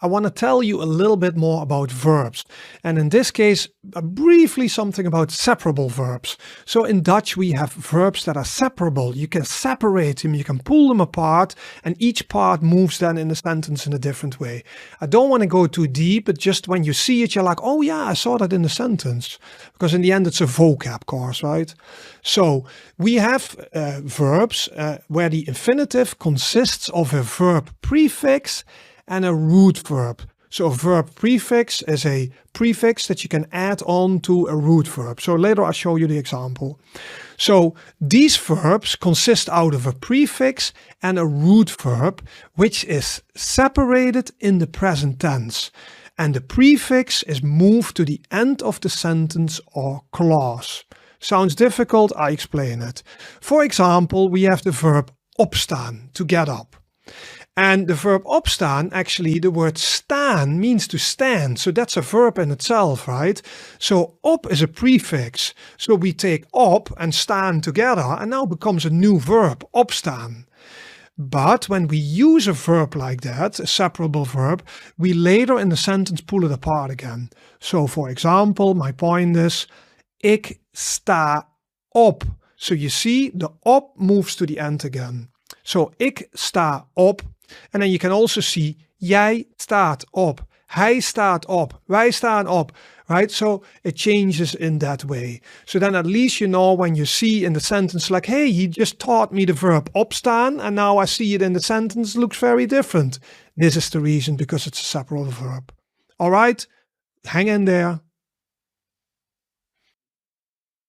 I want to tell you a little bit more about verbs. And in this case, briefly something about separable verbs. So in Dutch, we have verbs that are separable. You can separate them, you can pull them apart, and each part moves then in the sentence in a different way. I don't want to go too deep, but just when you see it, you're like, oh yeah, I saw that in the sentence. Because in the end, it's a vocab course, right? So we have verbs where the infinitive consists of a verb prefix and a root verb. So a verb prefix is a prefix that you can add on to a root verb. So later I'll show you the example. So these verbs consist out of a prefix and a root verb, which is separated in the present tense. And the prefix is moved to the end of the sentence or clause. Sounds difficult? I explain it. For example, we have the verb opstaan, to get up. And the verb opstaan, actually the word staan means to stand. So that's a verb in itself, right? So op is a prefix. So we take op and staan together and now becomes a new verb, opstaan. But when we use a verb like that, a separable verb, we later in the sentence pull it apart again. So for example, my point is, ik sta op. So you see the op moves to the end again. So ik sta op. And then you can also see, jij staat op, hij staat op, wij staan op, right? So it changes in that way. So then at least you know when you see in the sentence like, hey, he just taught me the verb opstaan and now I see it in the sentence, looks very different. This is the reason, because it's a separable verb. All right, hang in there.